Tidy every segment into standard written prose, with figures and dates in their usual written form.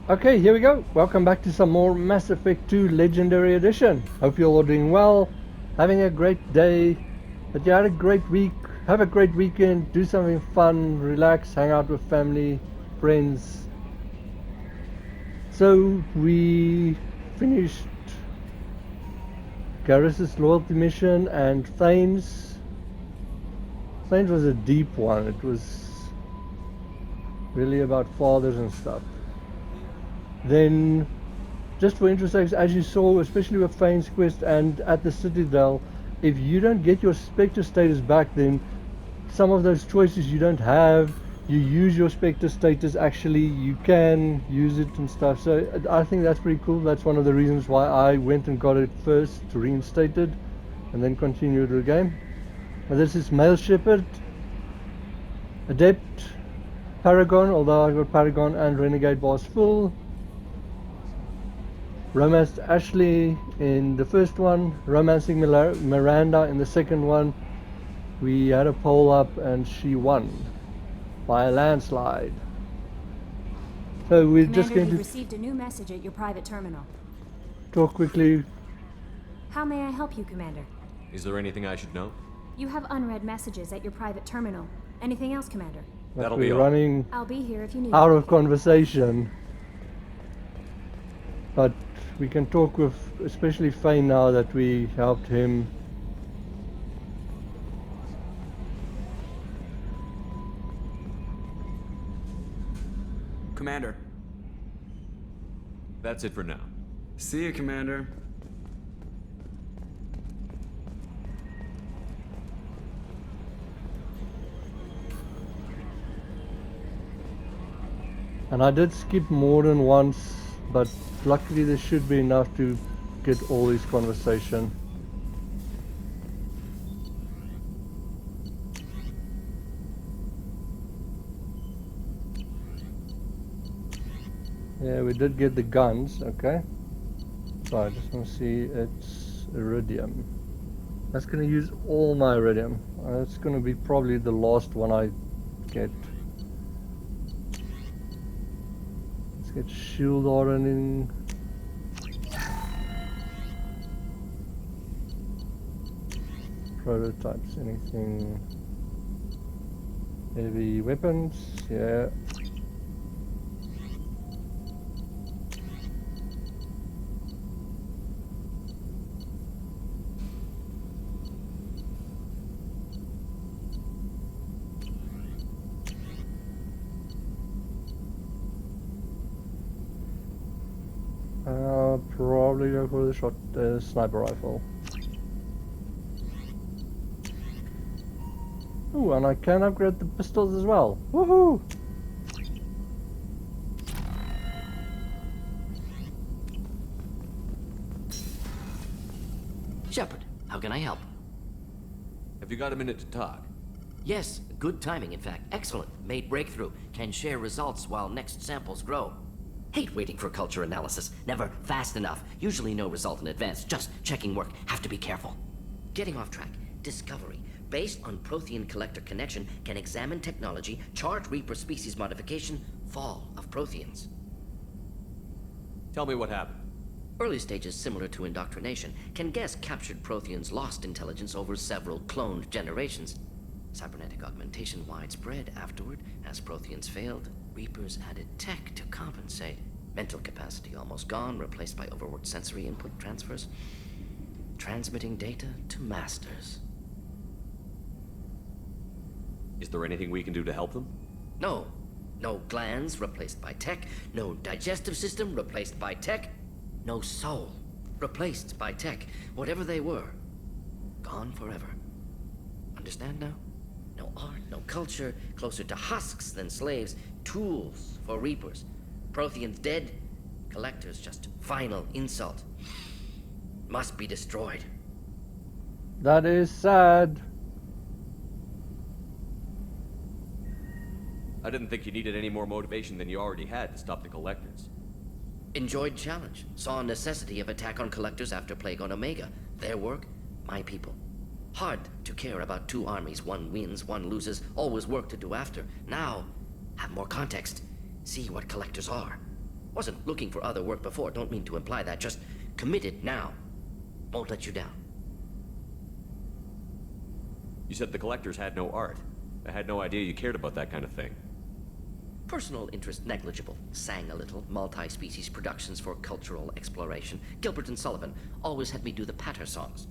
Okay, here we go. Welcome back to some more Mass Effect 2 Legendary Edition. Hope you're all doing well, having a great day, that you had a great week, have a great weekend, do something fun, relax, hang out with family, friends. So we finished Garrus's loyalty mission and Thane's. Thane's was a deep one. It was really about fathers and stuff. Then, just for interest sakes, as you saw, especially with Fane's quest and at the Citadel, if you don't get your Spectre status back, then some of those choices you don't have, you use your Spectre status, actually you can use it and stuff. So I think that's pretty cool. That's one of the reasons why I went and got it first, reinstated, and then continued the game. Now this is male Shepard, Adept, Paragon, although I got Paragon and Renegade bars full. Romanced Ashley in the first one, romancing Miranda in the second one. We had a poll up and she won by a landslide. So we're Commander, just going you've to received a new message at your private terminal. talk quickly. How may I help you, Commander? Is there anything I should know? You have unread messages at your private terminal. Anything else, Commander? That'll We're be all. running I'll be here if you need out me. of conversation. But we can talk with especially Fane now that we helped him. Commander. That's it for now. See you, Commander. And I did skip more than once, but luckily there should be enough to get all this conversation. Yeah, we did get the guns, okay. So I just want to see, it's iridium. That's going to use all my iridium. That's going to be probably the last one I get. Let's get shield hardening. Prototypes, anything. Heavy weapons, yeah. I'll probably go for the sniper rifle. Ooh, and I can upgrade the pistols as well. Woohoo! Shepard, how can I help? Have you got a minute to talk? Yes, good timing, in fact. Excellent. Made breakthrough. Can share results while next samples grow. Hate waiting for culture analysis. Never fast enough. Usually no result in advance. Just checking work. Have to be careful. Getting off track. Discovery. Based on Prothean collector connection, can examine technology, chart Reaper species modification, fall of Protheans. Tell me what happened. Early stages similar to indoctrination. Can guess captured Protheans lost intelligence over several cloned generations. Cybernetic augmentation widespread afterward. As Protheans failed, Reapers added tech to compensate. Mental capacity almost gone, replaced by overworked sensory input transfers. Transmitting data to masters. Is there anything we can do to help them? No. No glands replaced by tech. No digestive system replaced by tech. No soul replaced by tech. Whatever they were, gone forever. Understand now? No art, no culture, closer to husks than slaves. Tools for Reapers. Protheans dead, collectors just final insult. Must be destroyed. That is sad. I didn't think you needed any more motivation than you already had to stop the collectors. Enjoyed challenge. Saw necessity of attack on collectors after Plague on Omega. Their work, my people. Hard to care about two armies. One wins, one loses. Always work to do after. Now, have more context. See what collectors are. Wasn't looking for other work before, don't mean to imply that. Just committed now. Won't let you down. You said the collectors had no art. I had no idea you cared about that kind of thing. Personal interest negligible. Sang a little. Multi-species productions for cultural exploration. Gilbert and Sullivan always had me do the patter songs.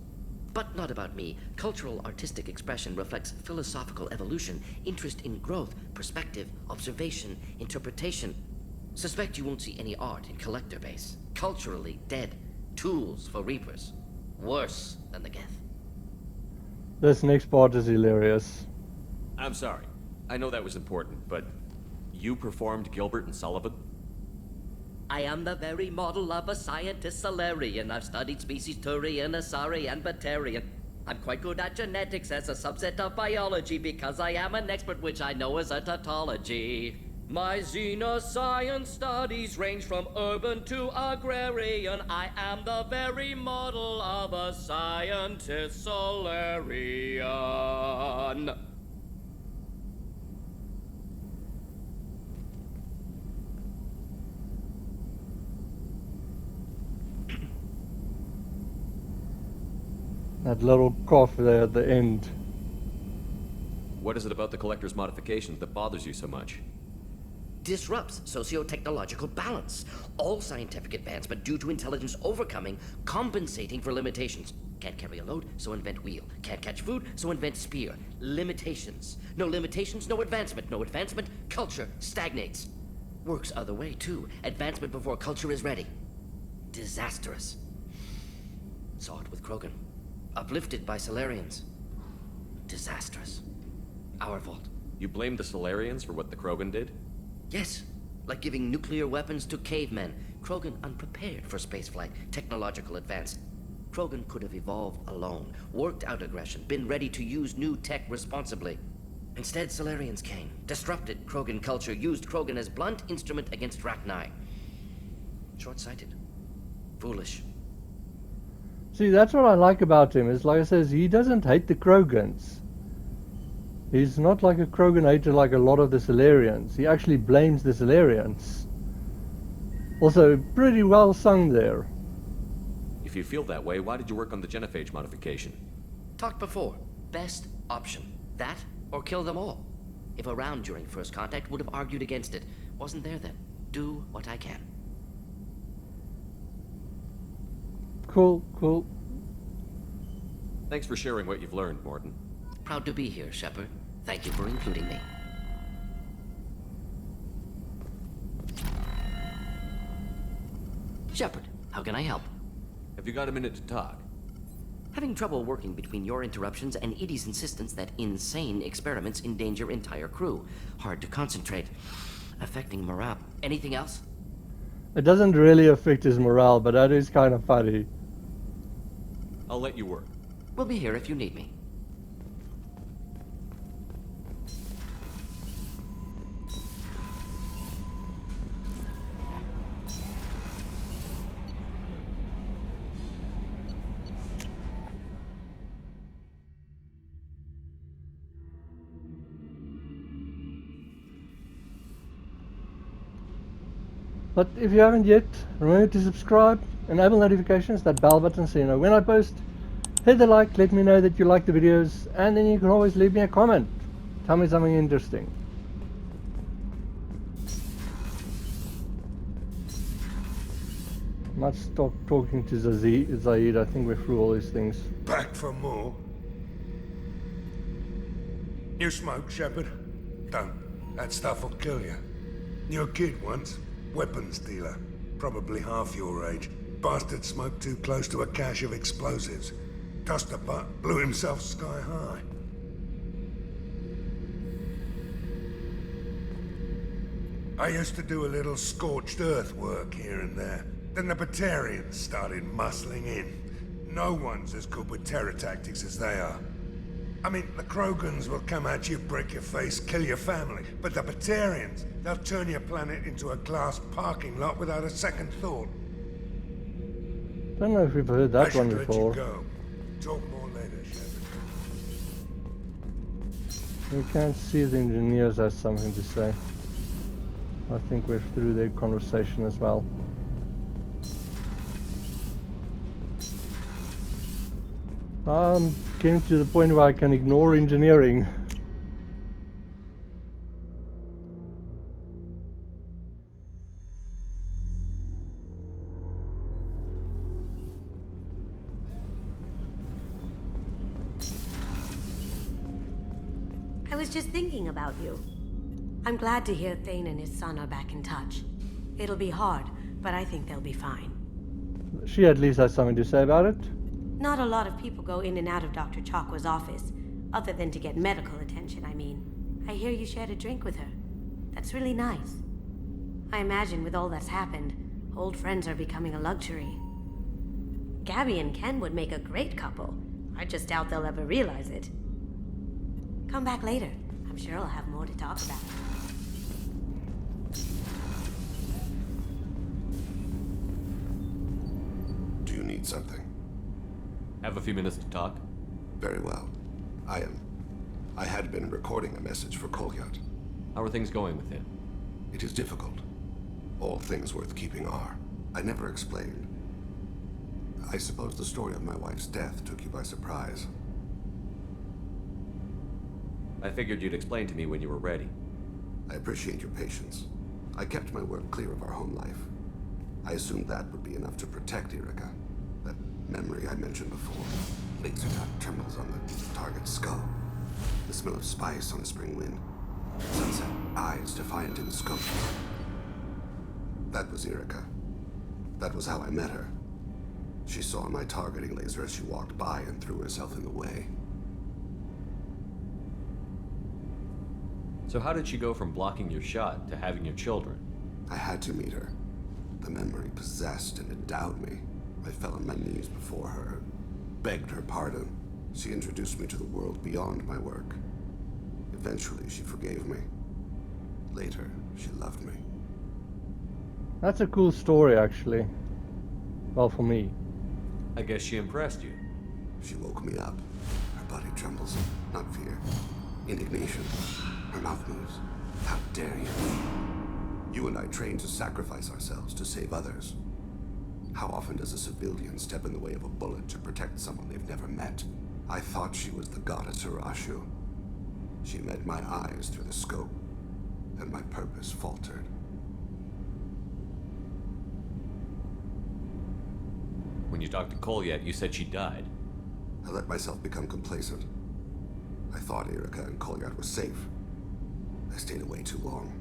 But not about me. Cultural artistic expression reflects philosophical evolution, interest in growth, perspective, observation, interpretation. Suspect you won't see any art in collector base. Culturally dead. Tools for reapers. Worse than the Geth. This next part is hilarious. I'm sorry. I know that was important, but you performed Gilbert and Sullivan? I am the very model of a scientist Solarian. I've studied species Turian, Asari, and Batarian. I'm quite good at genetics as a subset of biology because I am an expert, which I know is a tautology. My xenoscience studies range from urban to agrarian. I am the very model of a scientist Solarian. That little cough there at the end. What is it about the collector's modifications that bothers you so much? Disrupts socio-technological balance. All scientific advancement due to intelligence overcoming, compensating for limitations. Can't carry a load, so invent wheel. Can't catch food, so invent spear. Limitations. No limitations, no advancement. No advancement, culture stagnates. Works other way, too. Advancement before culture is ready. Disastrous. Saw it with Krogan. Uplifted by Solarians. Disastrous. Our fault. You blame the Solarians for what the Krogan did? Yes, like giving nuclear weapons to cavemen. Krogan unprepared for spaceflight, technological advance. Krogan could have evolved alone, worked out aggression, been ready to use new tech responsibly. Instead, Solarians came, disrupted Krogan culture, used Krogan as blunt instrument against Rachni. Short-sighted. Foolish. See, that's what I like about him. Is like I says, he doesn't hate the Krogans. He's not like a Krogan hater like a lot of the Solarians. He actually blames the Solarians. Also, pretty well sung there. If you feel that way, why did you work on the genophage modification? Talked before. Best option. That or kill them all. If around during first contact, would have argued against it. Wasn't there then. Do what I can. Cool, cool. Thanks for sharing what you've learned, Morton. Proud to be here, Shepard. Thank you for including me. Shepard, how can I help? Have you got a minute to talk? Having trouble working between your interruptions and Edie's insistence that insane experiments endanger entire crew. Hard to concentrate. Affecting morale. Anything else? It doesn't really affect his morale, but that is kind of funny. I'll let you work. We'll be here if you need me. But if you haven't yet, remember to subscribe, enable notifications, that bell button so you know when I post. Hit the like, let me know that you like the videos, and then you can always leave me a comment. Tell me something interesting. Might stop talking to Zaid. I think we're through all these things. Back for more? You smoke, Shepard? Don't. That stuff will kill you. You're a kid once. Weapons dealer. Probably half your age. Bastard smoked too close to a cache of explosives. Tossed a butt, blew himself sky high. I used to do a little scorched earth work here and there. Then the Batarians started muscling in. No one's as good with terror tactics as they are. I mean, the Krogans will come at you, break your face, kill your family. But the Batarians, they'll turn your planet into a glass parking lot without a second thought. Don't know if we've heard that one Let you before. go. Talk more later, Shepard. We can't see the engineers has something to say. I think we're through their conversation as well. I'm getting to the point where I can ignore engineering. I was just thinking about you. I'm glad to hear Thane and his son are back in touch. It'll be hard, but I think they'll be fine. She at least has something to say about it. Not a lot of people go in and out of Dr. Chakwa's office, other than to get medical attention, I mean. I hear you shared a drink with her. That's really nice. I imagine with all that's happened, old friends are becoming a luxury. Gabby and Ken would make a great couple. I just doubt they'll ever realize it. Come back later. I'm sure I'll have more to talk about. Do you need something? Have a few minutes to talk? Very well. I had been recording a message for Kolyat. How are things going with him? It is difficult. All things worth keeping are. I never explained. I suppose the story of my wife's death took you by surprise. I figured you'd explain to me when you were ready. I appreciate your patience. I kept my work clear of our home life. I assumed that would be enough to protect Erica. That memory I mentioned before. Laser dot terminals on the target's skull. The smell of spice on a spring wind. Sunset eyes defiant in the scope. That was Erica. That was how I met her. She saw my targeting laser as she walked by and threw herself in the way. So how did she go from blocking your shot to having your children? I had to meet her. The memory possessed and endowed me. I fell on my knees before her, begged her pardon. She introduced me to the world beyond my work. Eventually, she forgave me. Later, she loved me. That's a cool story, actually. Well, for me. I guess she impressed you. She woke me up. Her body trembles. Not fear. Indignation. Her mouth moves. How dare you? You and I trained to sacrifice ourselves to save others. How often does a civilian step in the way of a bullet to protect someone they've never met? I thought she was the goddess Urashu. She met my eyes through the scope, and my purpose faltered. When you talked to Kolyat, you said she died. I let myself become complacent. I thought Erica and Kolyat were safe. I stayed away too long,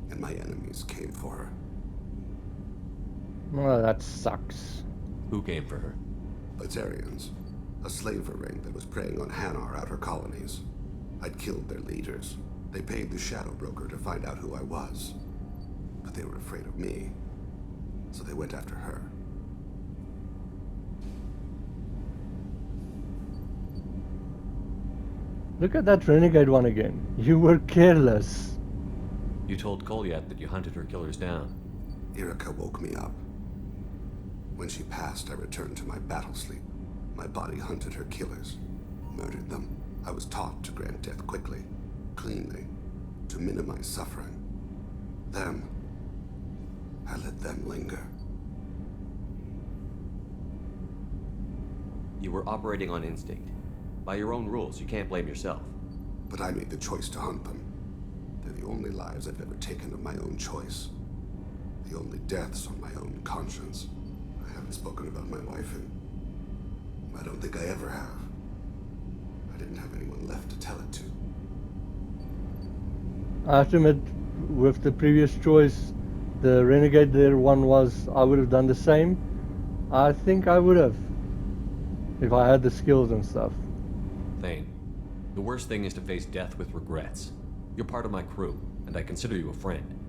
and my enemies came for her. Well, that sucks. Who came for her? Batarians, a slaver ring that was preying on Hanar outer colonies. I'd killed their leaders. They paid the Shadow Broker to find out who I was. But they were afraid of me, so they went after her. Look at that renegade one again. You were careless. You told Kolyat that you hunted her killers down. Erica woke me up. When she passed, I returned to my battle sleep. My body hunted her killers, murdered them. I was taught to grant death quickly, cleanly, to minimize suffering. Then, I let them linger. You were operating on instinct. By your own rules, you can't blame yourself. But I made the choice to hunt them. They're the only lives I've ever taken of my own choice. The only deaths on my own conscience. I haven't spoken about my wife, and I don't think I ever have. I didn't have anyone left to tell it to. I have to admit, with the previous choice, the renegade there one was, I would have done the same. I think I would have, if I had the skills and stuff. Thane, the worst thing is to face death with regrets. You're part of my crew, and I consider you a friend.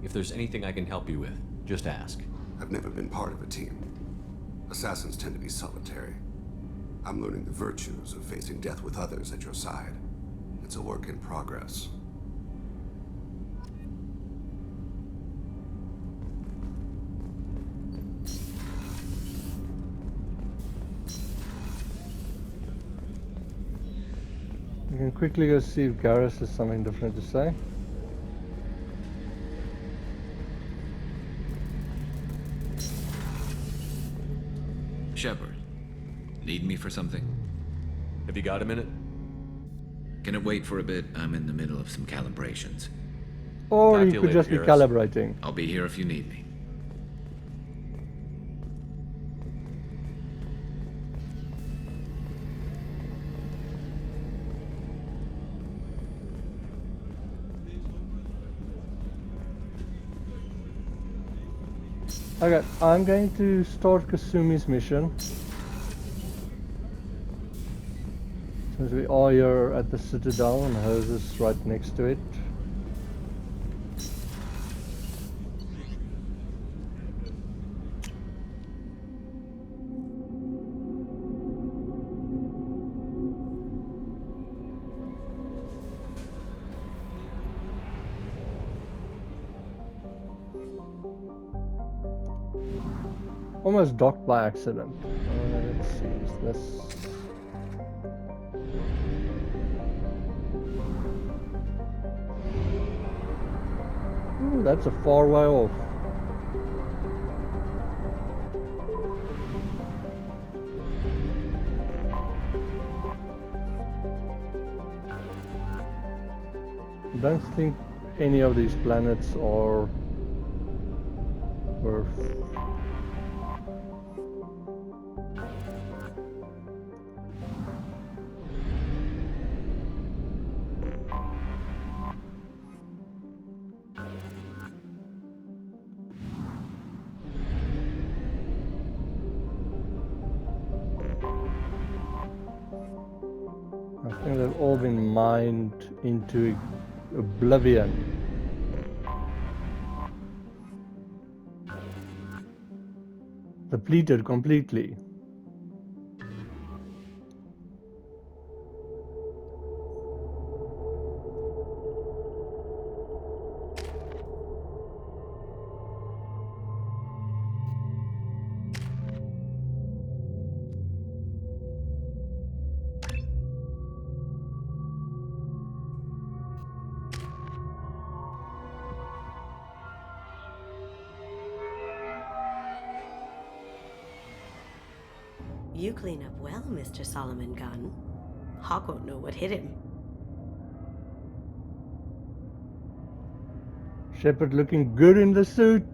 If there's anything I can help you with, just ask. I've never been part of a team. Assassins tend to be solitary. I'm learning the virtues of facing death with others at your side. It's a work in progress. We can quickly go see if Garrus has something different to say. Shepard. Need me for something? Have you got a minute? Can it wait for a bit? I'm in the middle of some calibrations. Or Talk to you you could later, just be Garrus. calibrating. I'll be here if you need me. Okay, I'm going to start Kasumi's mission. Since we are here at the Citadel and hers is right next to it. Almost docked by accident. Let's see, is this... Ooh, that's a far way off. I don't think any of these planets are worth... I think they've all been mined into oblivion. Depleted completely. You clean up well, Mr. Solomon Gunn. Hock won't know what hit him. Shepard looking good in the suit.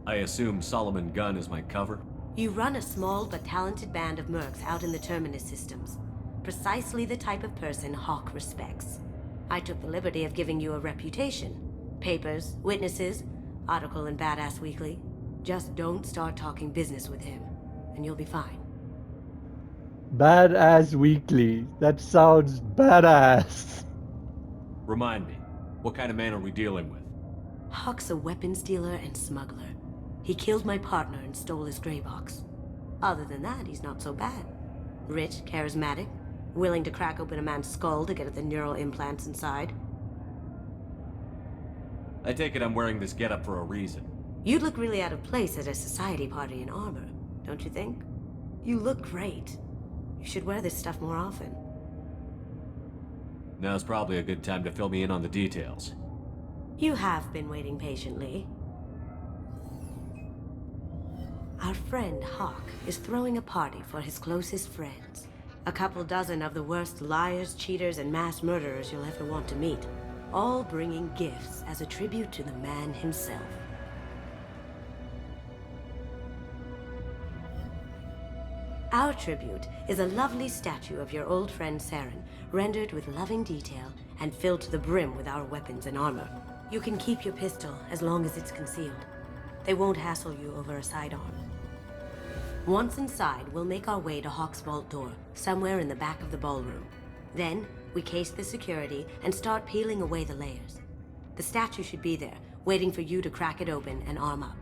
I assume Solomon Gunn is my cover? You run a small but talented band of mercs out in the Terminus systems. Precisely the type of person Hock respects. I took the liberty of giving you a reputation. Papers, witnesses, article in Badass Weekly. Just don't start talking business with him, and you'll be fine. Badass Weekly. That sounds badass. Remind me, what kind of man are we dealing with? Hock's a weapons dealer and smuggler. He killed my partner and stole his gray box. Other than that, he's not so bad. Rich, charismatic, willing to crack open a man's skull to get at the neural implants inside. I take it I'm wearing this getup for a reason. You'd look really out of place at a society party in armor, don't you think? You look great. You should wear this stuff more often. Now's probably a good time to fill me in on the details. You have been waiting patiently. Our friend Hock is throwing a party for his closest friends. A couple dozen of the worst liars, cheaters, and mass murderers you'll ever want to meet. All bringing gifts as a tribute to the man himself. Our tribute is a lovely statue of your old friend Saren, rendered with loving detail and filled to the brim with our weapons and armor. You can keep your pistol as long as it's concealed. They won't hassle you over a sidearm. Once inside, we'll make our way to Hock's vault door, somewhere in the back of the ballroom. Then, we case the security and start peeling away the layers. The statue should be there, waiting for you to crack it open and arm up.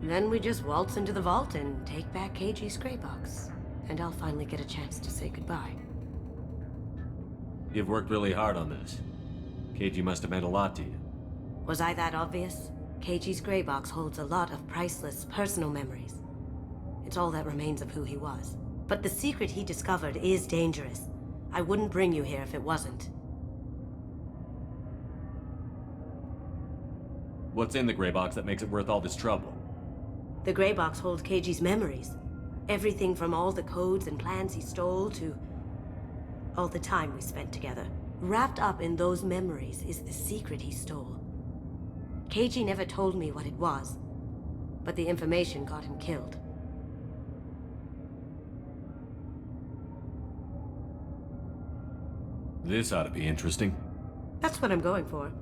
Then we just waltz into the vault and take back KG's gray box. And I'll finally get a chance to say goodbye. You've worked really hard on this. KG must have meant a lot to you. Was I that obvious? KG's gray box holds a lot of priceless personal memories. It's all that remains of who he was. But the secret he discovered is dangerous. I wouldn't bring you here if it wasn't. What's in the gray box that makes it worth all this trouble? The gray box holds Keiji's memories. Everything from all the codes and plans he stole to all the time we spent together. Wrapped up in those memories is the secret he stole. Keiji never told me what it was, but the information got him killed. This ought to be interesting. That's what I'm going for.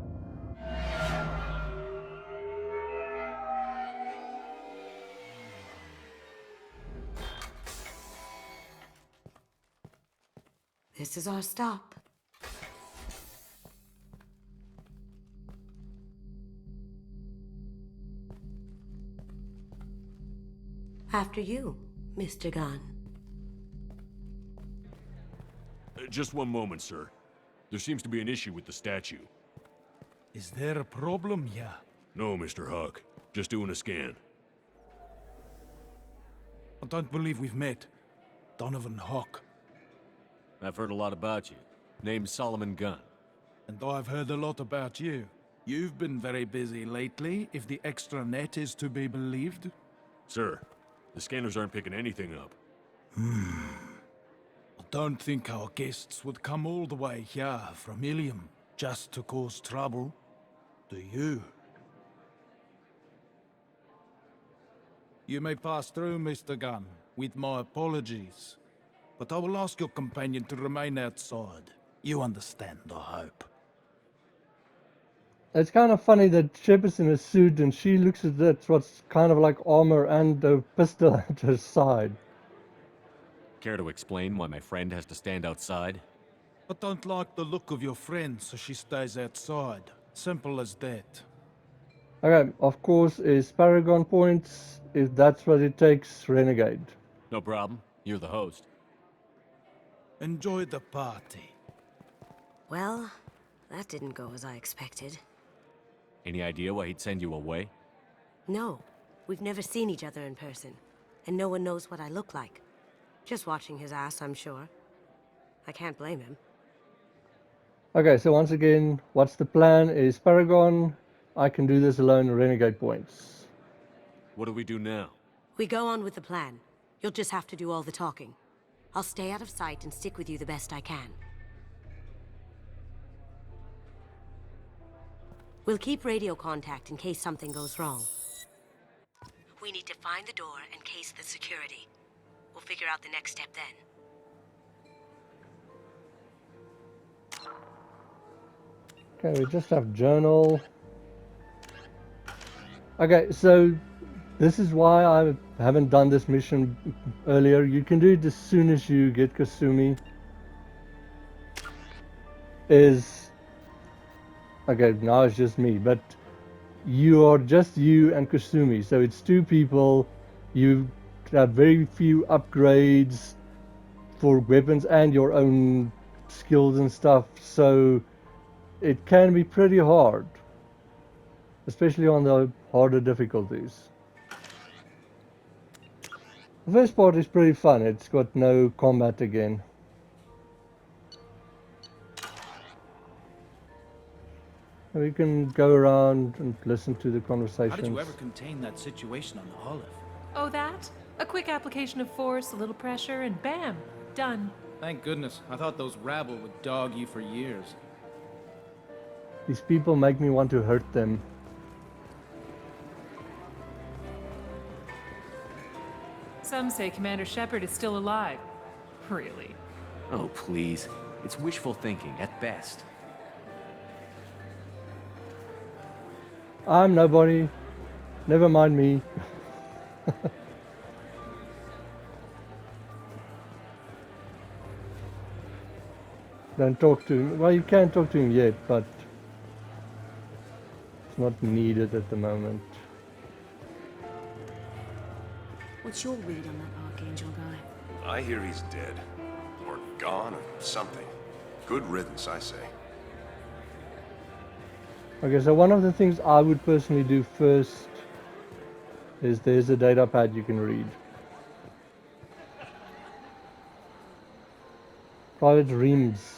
This is our stop. After you, Mr. Gunn. Just one moment, sir. There seems to be an issue with the statue. Is there a problem here? No, Mr. Hock. Just doing a scan. I don't believe we've met. Donovan Hock. I've heard a lot about you. Name's Solomon Gunn. And I've heard a lot about you. You've been very busy lately, if the extranet is to be believed. Sir, the scanners aren't picking anything up. I don't think our guests would come all the way here from Ilium just to cause trouble. Do you? You may pass through, Mr. Gunn, with my apologies. But I will ask your companion to remain outside. You understand, I hope. It's kind of funny that Shepard's in a suit and she looks at that, what's kind of like armor and a pistol at her side. Care to explain why my friend has to stand outside? I don't like the look of your friend, so she stays outside. Simple as that. Okay, of course, is Paragon points. If that's what it takes, Renegade. No problem. You're the host. Enjoy the party. Well, that didn't go as I expected. Any idea why he'd send you away? No, we've never seen each other in person, and no one knows what I look like. Just watching his ass, I'm sure. I can't blame him. Okay, so once again, what's the plan? Is Paragon, I can do this alone, Renegade points. What do we do now? We go on with the plan. You'll just have to do all the talking. I'll stay out of sight and stick with you the best I can. We'll keep radio contact in case something goes wrong. We need to find the door and case the security. We'll figure out the next step then. Okay, we just have journal. Okay, so this is why I haven't done this mission earlier. You can do it as soon as you get Kasumi. Okay, now it's just me, but you are just you and Kasumi, so it's two people. You have very few upgrades for weapons and your own skills and stuff, so it can be pretty hard, especially on the harder difficulties. The first part is pretty fun. It's got no combat again. We can go around and listen to the conversations. How did you ever contain that situation on the Olive? Oh, that? A quick application of force, a little pressure, and bam! Done. Thank goodness. I thought those rabble would dog you for years. These people make me want to hurt them. Some say Commander Shepard is still alive. Really? Oh, please. It's wishful thinking, at best. I'm nobody. Never mind me. Don't talk to him. Well, you can talk to him yet, but it's not needed at the moment. What's your read on that Archangel guy? I hear he's dead. Or gone, or something. Good riddance, I say. Okay, so one of the things I would personally do first is there's a data pad you can read. Private Reams.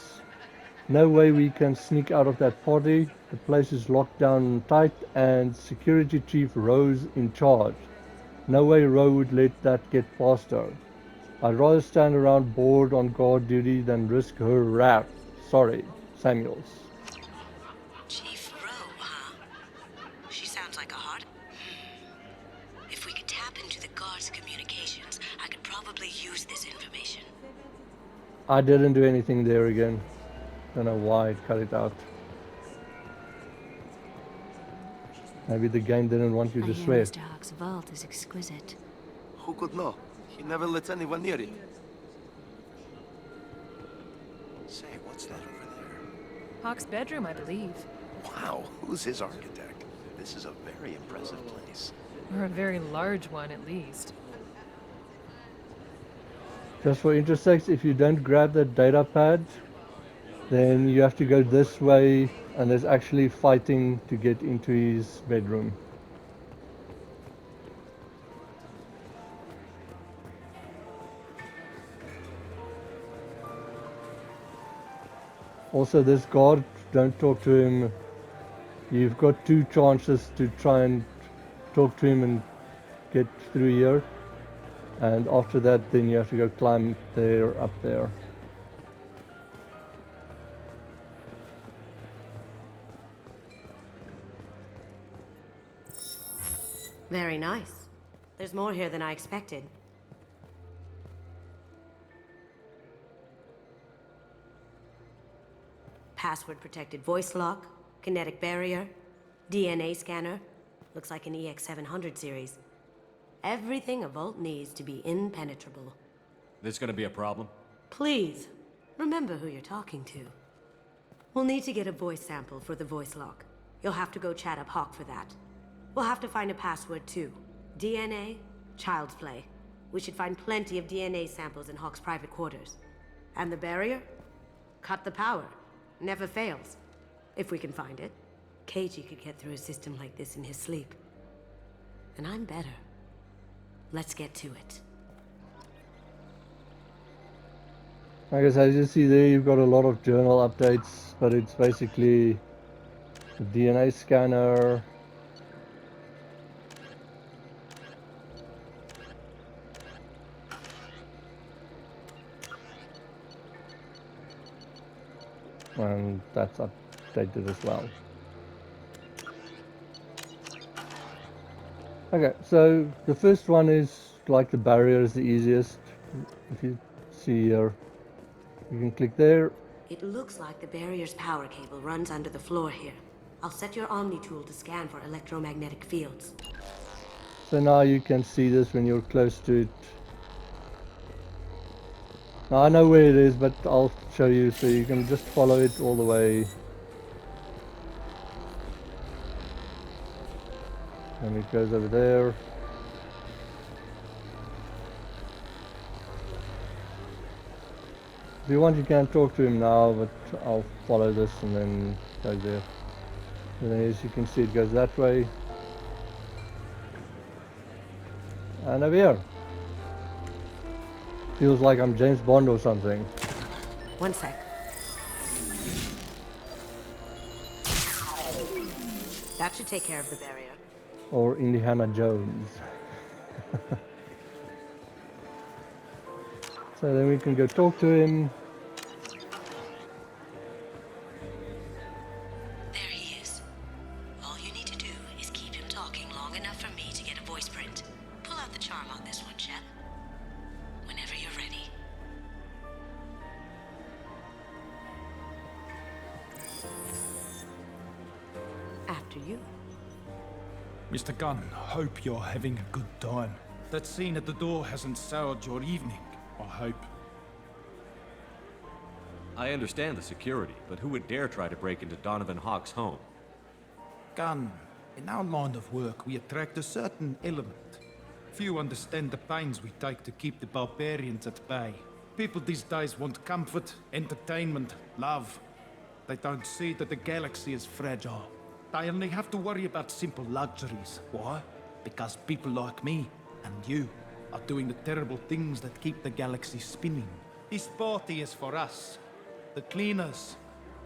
No way we can sneak out of that party. The place is locked down tight and Security Chief Rose in charge. No way Ro would let that get past her. I'd rather stand around bored on guard duty than risk her wrath. Sorry, Samuels. Chief Ro, huh? She sounds like a heart. If we could tap into the guard's communications, I could probably use this information. I didn't do anything there again. Don't know why it cut it out. Maybe the game didn't want you to swear. Mr. Hock's vault is exquisite. Who could know? He never lets anyone near it. Say, what's that over there? Hock's bedroom, I believe. Wow, who's his architect? This is a very impressive place. Or a very large one, at least. Just for interest sakes, if you don't grab that data pad, then you have to go this way, and there's actually fighting to get into his bedroom. Also, this guard, don't talk to him. You've got 2 chances to try and talk to him and get through here. And after that, then you have to go climb there, up there. Very nice. There's more here than I expected. Password-protected voice lock, kinetic barrier, DNA scanner. Looks like an EX700 series. Everything a vault needs to be impenetrable. This gonna be a problem? Please, remember who you're talking to. We'll need to get a voice sample for the voice lock. You'll have to go chat up Hock for that. We'll have to find a password too. DNA, child's play. We should find plenty of DNA samples in Hock's private quarters. And the barrier? Cut the power. Never fails. If we can find it. KG could get through a system like this in his sleep. And I'm better. Let's get to it. I guess as you see there, you've got a lot of journal updates, but it's basically the DNA scanner, and that's updated as well. Okay, so the first one is like the barrier is the easiest. If you see here, you can click there. It looks like the barrier's power cable runs under the floor here. I'll set your Omni tool to scan for electromagnetic fields. So now you can see this when you're close to it. Now I know where it is, but I'll show you so you can just follow it all the way. And it goes over there. If you want, you can talk to him now, but I'll follow this and then go there. And then as you can see, it goes that way. And over here. Feels like I'm James Bond or something. One sec. That should take care of the barrier. Or Indiana Jones. So then we can go talk to him. There he is. All you need to do is keep him talking long enough for me to get a voice print. Pull out the charm on this one, Shep. Whenever you're ready. After you. Mr. Gunn, hope you're having a good time. That scene at the door hasn't soured your evening, I hope. I understand the security, but who would dare try to break into Donovan Hock's home? Gunn, in our line of work, we attract a certain element. Few understand the pains we take to keep the barbarians at bay. People these days want comfort, entertainment, love. They don't see that the galaxy is fragile. They only have to worry about simple luxuries. Why? Because people like me and you are doing the terrible things that keep the galaxy spinning. This party is for us, the cleaners,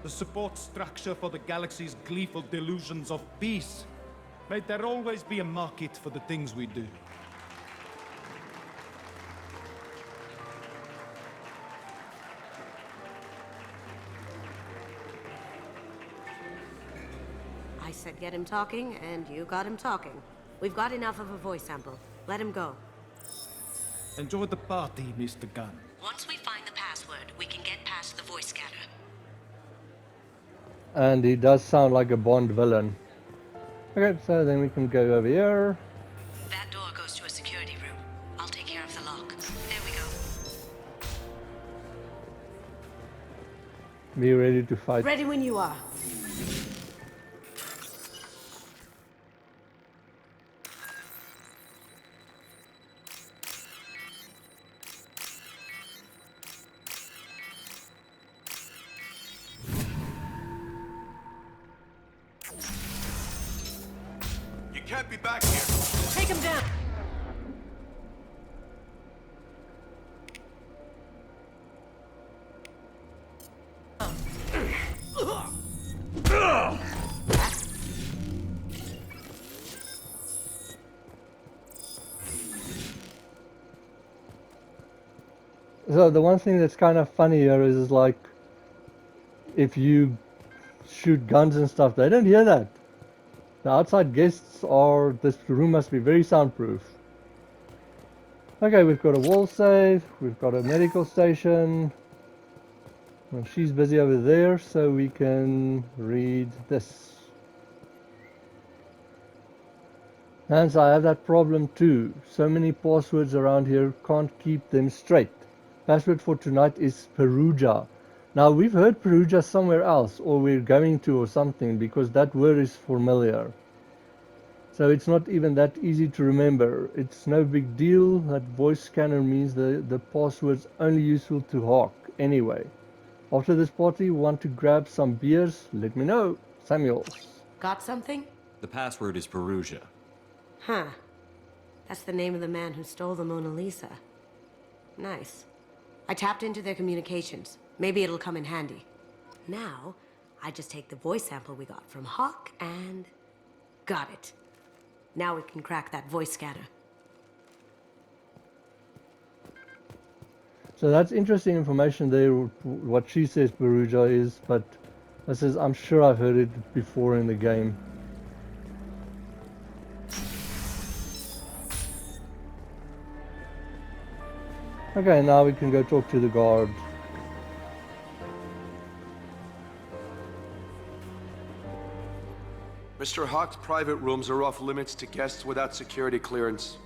the support structure for the galaxy's gleeful delusions of peace. May there always be a market for the things we do. said get him talking, and you got him talking. We've got enough of a voice sample. Let him go. Enjoy the party, Mr. Gunn. Once we find the password, we can get past the voice scanner. And he does sound like a Bond villain. Okay, so then we can go over here. That door goes to a security room. I'll take care of the lock. There we go. Be ready to fight. Ready when you are. You can't be back here. Take him down. So the one thing that's kind of funny here is like, if you shoot guns and stuff, they don't hear that. The outside guests are, this room must be very soundproof. Okay, we've got a wall save, we've got a medical station. Well, she's busy over there, so we can read this. And so I have that problem too. So many passwords around here, can't keep them straight. Password for tonight is Perugia. Now we've heard Perugia somewhere else, or we're going to or something, because that word is familiar. So it's not even that easy to remember. It's no big deal. That voice scanner means the password's only useful to Hawk anyway. After this party, want to grab some beers? Let me know. Samuels. Got something? The password is Perugia. Huh. That's the name of the man who stole the Mona Lisa. Nice. I tapped into their communications. Maybe it'll come in handy. Now, I just take the voice sample we got from Hawk and... got it. Now we can crack that voice scanner. So that's interesting information there, what she says Perugia is, but this is, I'm sure I've heard it before in the game. Okay, now we can go talk to the guard. Mr. Hock's private rooms are off limits to guests without security clearance.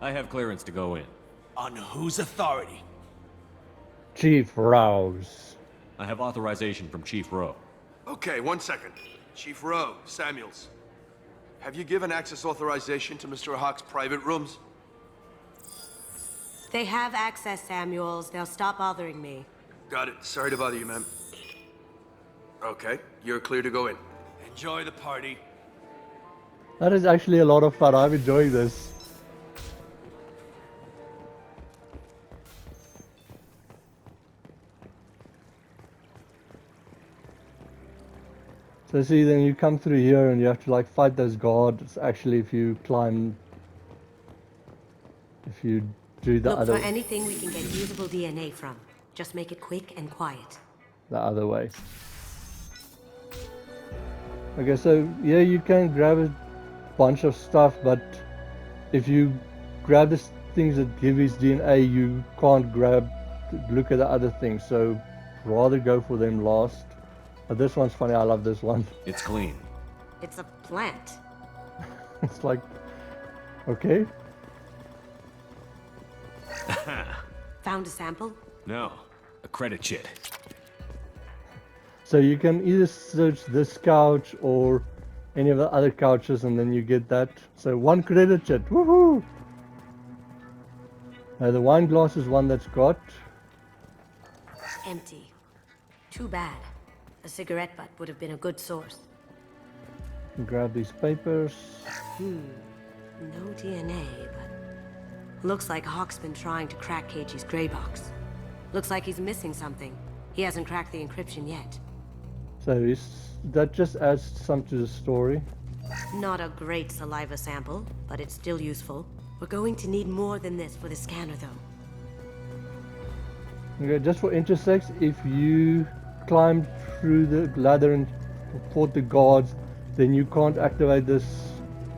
I have clearance to go in. On whose authority? Chief Rouse. I have authorization from Chief Rowe. Okay, 1 second. Chief Rowe, Samuels. Have you given access authorization to Mr. Hock's private rooms? They have access, Samuels. They'll stop bothering me. Got it. Sorry to bother you, ma'am. Okay, you're clear to go in. Enjoy the party. That is actually a lot of fun. I'm enjoying this. So see, then you come through here and you have to like fight those guards. Actually, if you climb, if you do the Look other, for anything we can get usable DNA from. Just make it quick and quiet. the other way. Okay, so yeah, you can grab a bunch of stuff, but if you grab the things that give his DNA, you can't look at the other things. So rather go for them last. But this one's funny. I love this one. It's clean. It's a plant. It's like, okay. Found a sample? No, a credit chit. So you can either search this couch or any of the other couches, and then you get that. So 1 credit chit. Woohoo! The wine glass is one that's got. Empty. Too bad. A cigarette butt would have been a good source. Grab these papers. No DNA, but... looks like Hawk's been trying to crack Keiji's gray box. Looks like he's missing something. He hasn't cracked the encryption yet. So that just adds some to the story. Not a great saliva sample, but it's still useful. We're going to need more than this for the scanner, though. Okay, just for intersex, if you climb through the ladder and fought the guards, then you can't activate this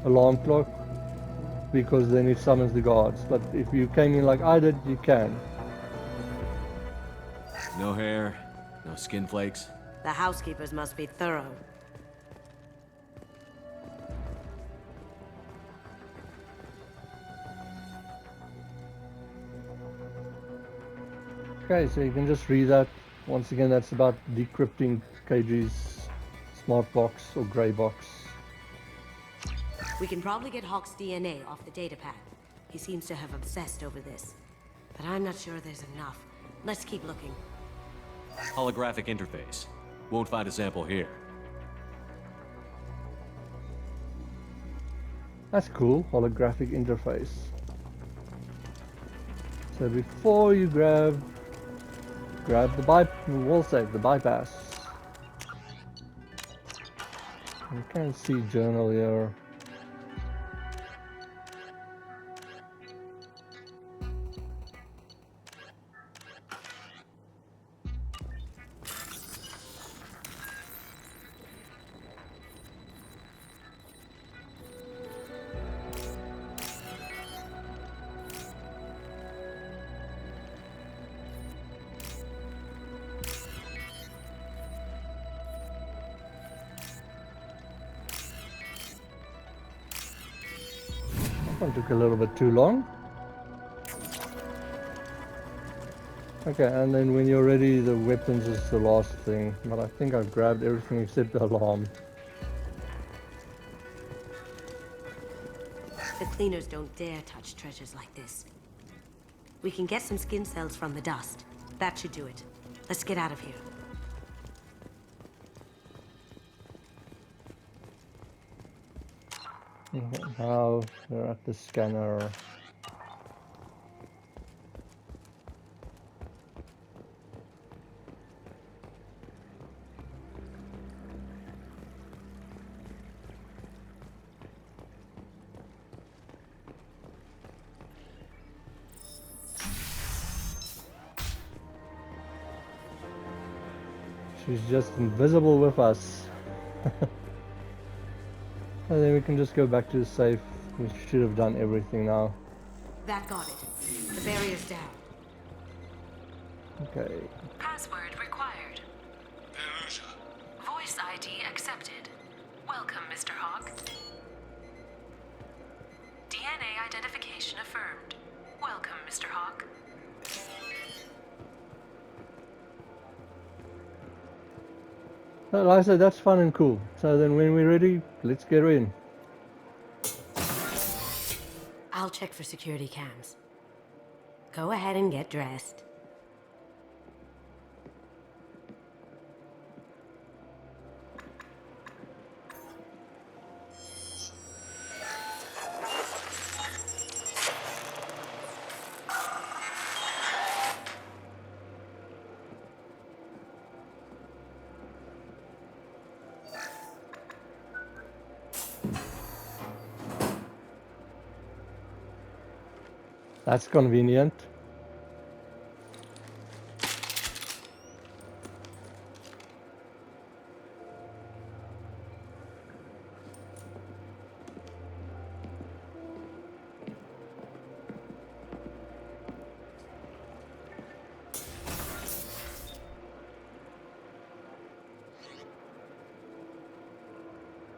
alarm clock because then it summons the guards. But if you came in like I did, you can. No hair, no skin flakes. The housekeepers must be thorough. Okay, so you can just read that. Once again, that's about decrypting KG's smart box or grey box. We can probably get Hock's DNA off the datapad. He seems to have obsessed over this. But I'm not sure there's enough. Let's keep looking. Holographic interface. Won't find a sample here. That's cool, holographic interface. So before you grab the wall save, the bypass. You can see journal here. That took a little bit too long. Okay, and then when you're ready, the weapons is the last thing. But I think I've grabbed everything except the alarm. The cleaners don't dare touch treasures like this. We can get some skin cells from the dust. That should do it. Let's get out of here. Now we're at the scanner. She's just invisible with us. And then we can just go back to the safe. We should have done everything now. That got it. The barrier's down. Okay. Password required. Voice ID accepted. Welcome, Mr. Hock. DNA identification affirmed. Welcome, Mr. Hock. Like I said, that's fun and cool. So then when we're ready, let's get in. I'll check for security cams. Go ahead and get dressed. That's convenient.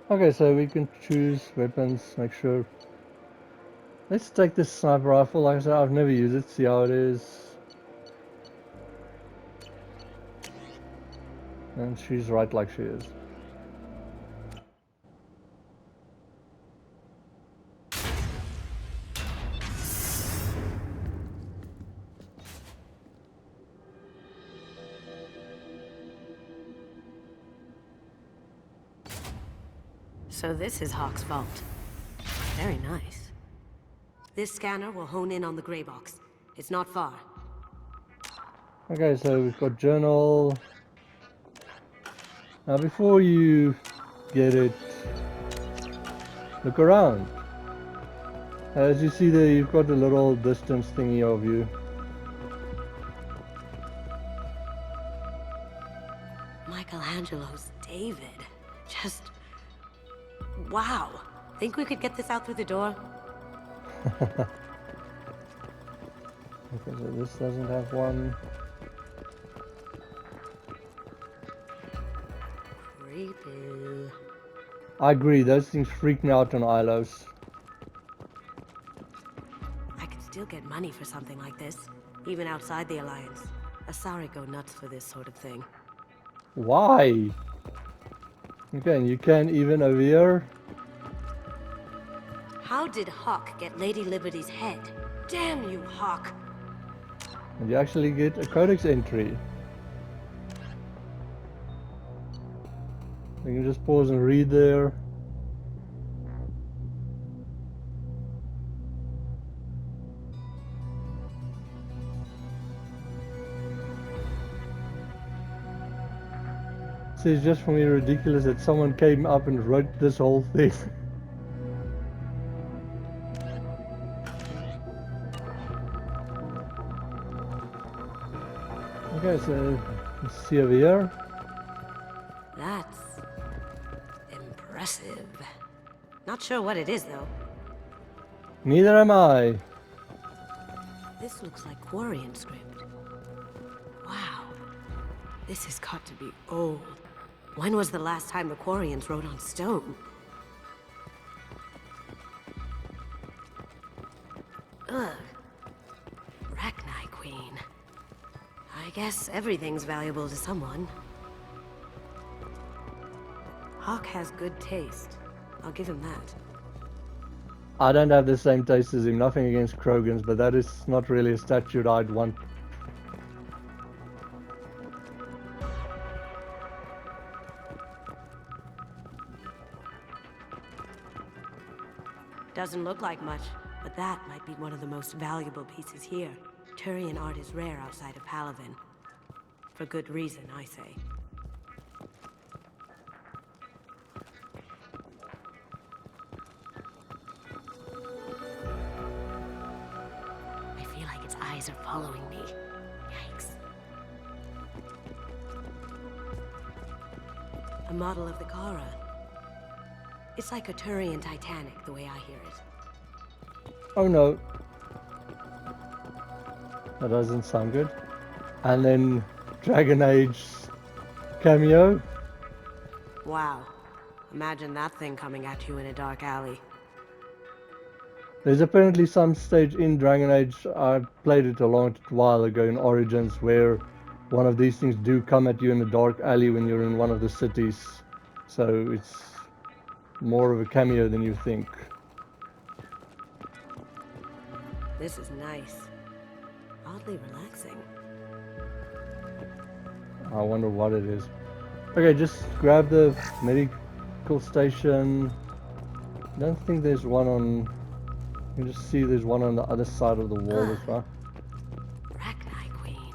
Okay, so we can choose weapons, make sure. Let's take this sniper rifle. Like I said, I've never used it, see how it is. And she's right like she is. So this is Hock's vault. Very nice. This scanner will hone in on the gray box. It's not far. Okay, so we've got journal. Now before you get it, look around. As you see there, you've got a little distance thingy of you. Michelangelo's David. Just Wow. Think we could get this out through the door? Okay, so this doesn't have one. Creepy. I agree, those things freak me out on Ilos. I could still get money for something like this, even outside the Alliance. Asari go nuts for this sort of thing. Why? Okay, and you can even over here. How did Hock get Lady Liberty's head? Damn you, Hock! And you actually get a codex entry. You can just pause and read there. So it's just for me ridiculous that someone came up and wrote this whole thing. Okay, so let's see over here. That's impressive. Not sure what it is, though. Neither am I. This looks like Quarian script. Wow. This has got to be old. When was the last time the Quarians wrote on stone? Ugh. Rachni Queen. I guess everything's valuable to someone. Hock has good taste. I'll give him that. I don't have the same taste as him, nothing against Krogans, but that is not really a statue I'd want. Doesn't look like much, but that might be one of the most valuable pieces here. Turian art is rare outside of Palaven. For good reason, I say. I feel like its eyes are following me. Yikes. A model of the Kara. It's like a Turian Titanic, the way I hear it. Oh no. That doesn't sound good. And then Dragon Age cameo. Wow. Imagine that thing coming at you in a dark alley. There's apparently some stage in Dragon Age, I played it a long while ago in Origins, where one of these things do come at you in a dark alley when you're in one of the cities. So it's more of a cameo than you think. This is nice. Oddly relaxing. I wonder what it is. Okay, just grab the medical station. I don't think there's one on... You can just see there's one on the other side of the wall as well. Rachni Queen.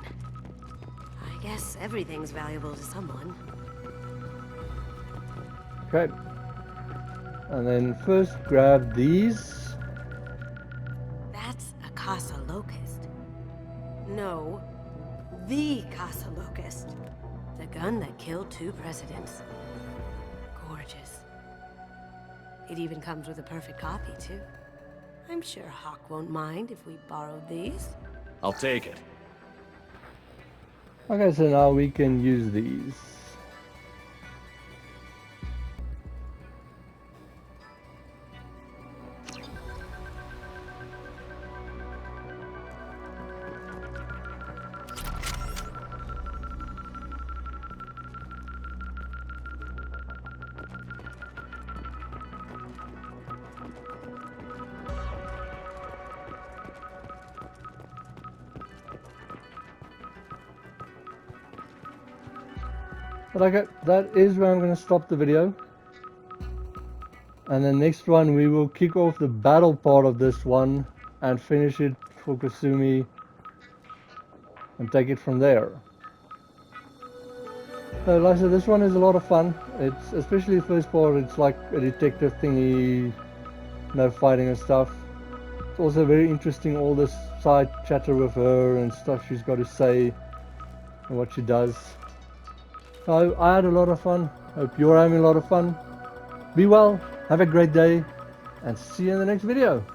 I guess everything's valuable to someone. Okay. And then first grab these. That's a Casa Locust. No, the Casa Locust. The gun that killed 2 presidents. Gorgeous. It even comes with a perfect copy, too. I'm sure Hock won't mind if we borrowed these. I'll take it. Okay, so now we can use these. But okay, that is where I'm going to stop the video. And the next one we will kick off the battle part of this one and finish it for Kasumi and take it from there. So like I said, this one is a lot of fun. It's especially the first part, it's like a detective thingy, fighting and stuff. It's also very interesting, all this side chatter with her and stuff she's got to say and what she does. So I had a lot of fun. Hope you're having a lot of fun. Be well. Have a great day, and see you in the next video.